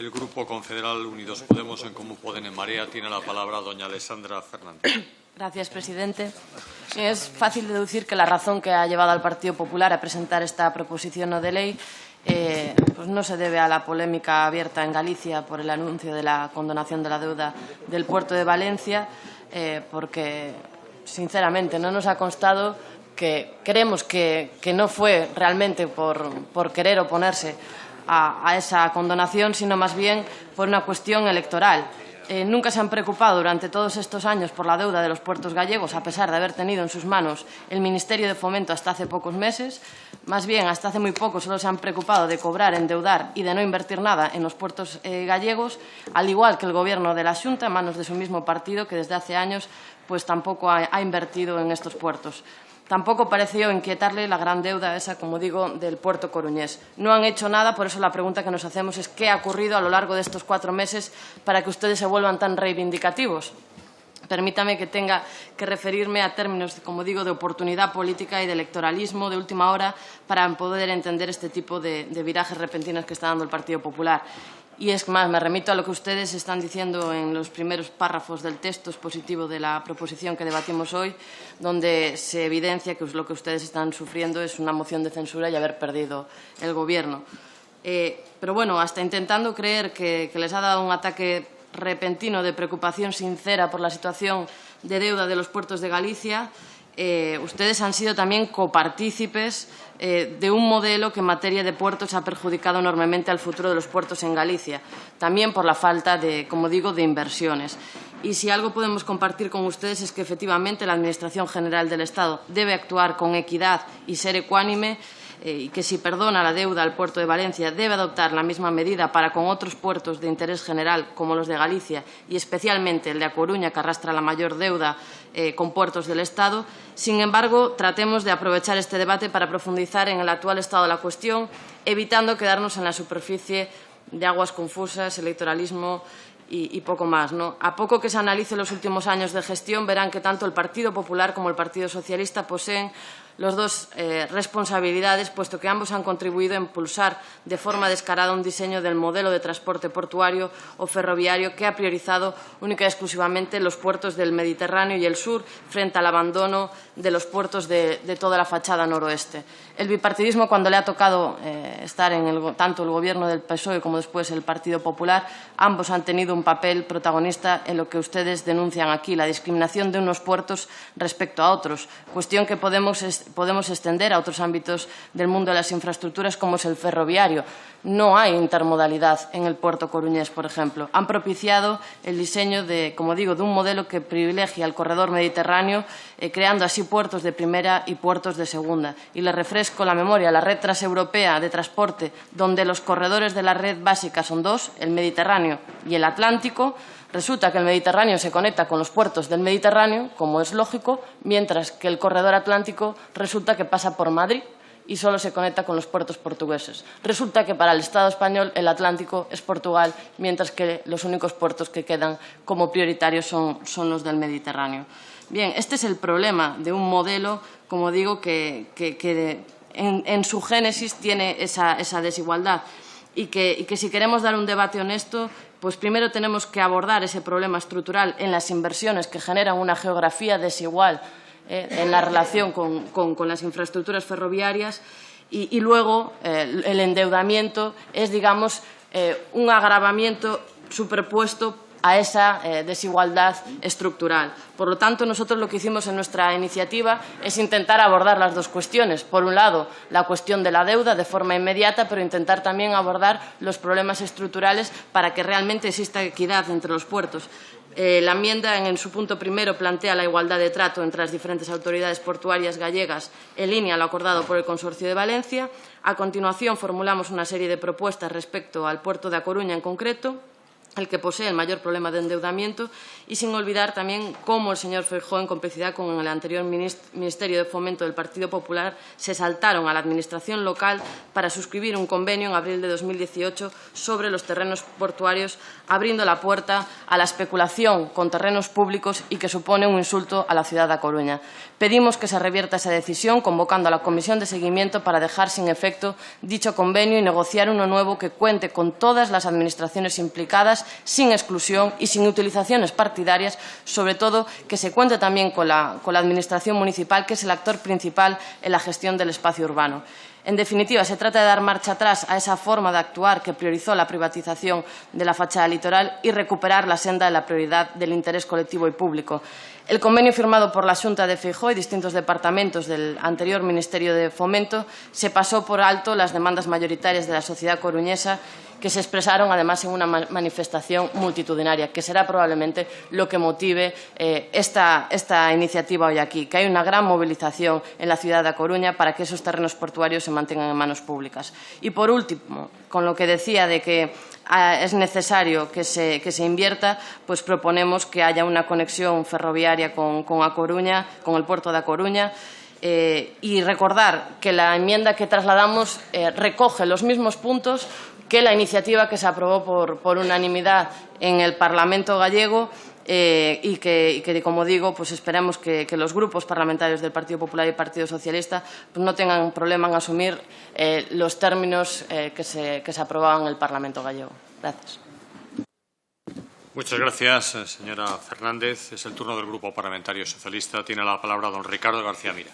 el Grupo Confederal Unidos Podemos, en Común Podem, en Marea, tiene la palabra doña Alessandra Fernández. Gracias, presidente. Es fácil deducir que la razón que ha llevado al Partido Popular a presentar esta proposición no de ley pues no se debe a la polémica abierta en Galicia por el anuncio de la condonación de la deuda del puerto de Valencia, porque, sinceramente, no nos ha constado que creemos que no fue realmente por querer oponerse a esa condonación, sino más bien por una cuestión electoral. Nunca se han preocupado durante todos estos años por la deuda de los puertos gallegos, a pesar de haber tenido en sus manos el Ministerio de Fomento hasta hace pocos meses. Más bien, hasta hace muy poco solo se han preocupado de cobrar, endeudar y de no invertir nada en los puertos gallegos, al igual que el Gobierno de la Xunta, en manos de su mismo partido, que desde hace años pues tampoco ha invertido en estos puertos. Tampoco pareció inquietarle la gran deuda esa, como digo, del puerto coruñés. No han hecho nada, por eso la pregunta que nos hacemos es ¿qué ha ocurrido a lo largo de estos 4 meses para que ustedes se vuelvan tan reivindicativos? Permítame que tenga que referirme a términos, como digo, de oportunidad política y de electoralismo de última hora para poder entender este tipo de virajes repentinos que está dando el Partido Popular. Y es más, me remito a lo que ustedes están diciendo en los primeros párrafos del texto expositivo de la proposición que debatimos hoy, donde se evidencia que lo que ustedes están sufriendo es una moción de censura y haber perdido el Gobierno. Pero bueno, hasta intentando creer que les ha dado un ataque repentino de preocupación sincera por la situación de deuda de los puertos de Galicia, ustedes han sido también copartícipes de un modelo que en materia de puertos ha perjudicado enormemente al futuro de los puertos en Galicia, también por la falta de, como digo, de inversiones. Y si algo podemos compartir con ustedes es que efectivamente la Administración General del Estado debe actuar con equidad y ser ecuánime, y que si perdona la deuda al puerto de Valencia debe adoptar la misma medida para con otros puertos de interés general como los de Galicia y especialmente el de A Coruña, que arrastra la mayor deuda con puertos del Estado. Sin embargo, tratemos de aprovechar este debate para profundizar en el actual estado de la cuestión, evitando quedarnos en la superficie de aguas confusas, electoralismo y poco más, ¿no? A poco que se analice los últimos años de gestión, verán que tanto el Partido Popular como el Partido Socialista poseen los dos responsabilidades, puesto que ambos han contribuido a impulsar de forma descarada un diseño del modelo de transporte portuario o ferroviario que ha priorizado única y exclusivamente los puertos del Mediterráneo y el sur frente al abandono de los puertos de toda la fachada noroeste. El bipartidismo, cuando le ha tocado estar en tanto el Gobierno del PSOE como después el Partido Popular, ambos han tenido un papel protagonista en lo que ustedes denuncian aquí, la discriminación de unos puertos respecto a otros, cuestión que podemos extender a otros ámbitos del mundo de las infraestructuras, como es el ferroviario. No hay intermodalidad en el puerto coruñés, por ejemplo. Han propiciado el diseño de, como digo, de un modelo que privilegia el corredor mediterráneo, creando así puertos de primera y puertos de segunda. Y les refresco la memoria, la red transeuropea de transporte, donde los corredores de la red básica son 2, el Mediterráneo y el Atlántico. Resulta que el Mediterráneo se conecta con los puertos del Mediterráneo, como es lógico, mientras que el corredor atlántico resulta que pasa por Madrid y solo se conecta con los puertos portugueses. Resulta que para el Estado español el Atlántico es Portugal, mientras que los únicos puertos que quedan como prioritarios son los del Mediterráneo. Bien, este es el problema de un modelo, como digo, que en su génesis tiene esa desigualdad y que si queremos dar un debate honesto, pues primero tenemos que abordar ese problema estructural en las inversiones que generan una geografía desigual en la relación con las infraestructuras ferroviarias y luego el endeudamiento es, digamos, un agravamiento superpuesto a esa desigualdad estructural. Por lo tanto, nosotros lo que hicimos en nuestra iniciativa es intentar abordar las dos cuestiones. Por un lado, la cuestión de la deuda de forma inmediata, pero intentar también abordar los problemas estructurales para que realmente exista equidad entre los puertos. La enmienda, en su punto primero, plantea la igualdad de trato entre las diferentes autoridades portuarias gallegas en línea a lo acordado por el Consorcio de Valencia. A continuación, formulamos una serie de propuestas respecto al puerto de A Coruña en concreto. el que posee el mayor problema de endeudamiento, y sin olvidar también cómo el señor Feijóo, en complicidad con el anterior Ministerio de Fomento del Partido Popular, se saltaron a la Administración local para suscribir un convenio en abril de 2018 sobre los terrenos portuarios, abriendo la puerta a la especulación con terrenos públicos y que supone un insulto a la ciudad de A Coruña. Pedimos que se revierta esa decisión, convocando a la Comisión de Seguimiento para dejar sin efecto dicho convenio y negociar uno nuevo que cuente con todas las administraciones implicadas, sin exclusión y sin utilizaciones partidarias, sobre todo que se cuente también con la Administración municipal, que es el actor principal en la gestión del espacio urbano. En definitiva, se trata de dar marcha atrás a esa forma de actuar que priorizó la privatización de la fachada litoral y recuperar la senda de la prioridad del interés colectivo y público. El convenio firmado por la Xunta de Feijóo y distintos departamentos del anterior Ministerio de Fomento se pasó por alto las demandas mayoritarias de la sociedad coruñesa, que se expresaron además en una manifestación multitudinaria, que será probablemente lo que motive esta iniciativa hoy aquí, que hay una gran movilización en la ciudad de A Coruña para que esos terrenos portuarios se mantengan en manos públicas. Y, por último, con lo que decía de que es necesario que se invierta, pues proponemos que haya una conexión ferroviaria con A Coruña, con el puerto de A Coruña, y recordar que la enmienda que trasladamos recoge los mismos puntos que la iniciativa que se aprobó por unanimidad en el Parlamento gallego y que, como digo, pues esperamos que los grupos parlamentarios del Partido Popular y Partido Socialista pues no tengan problema en asumir los términos que se aprobaban en el Parlamento gallego. Gracias. Muchas gracias, señora Fernández. Es el turno del Grupo Parlamentario Socialista. Tiene la palabra don Ricardo García Mira.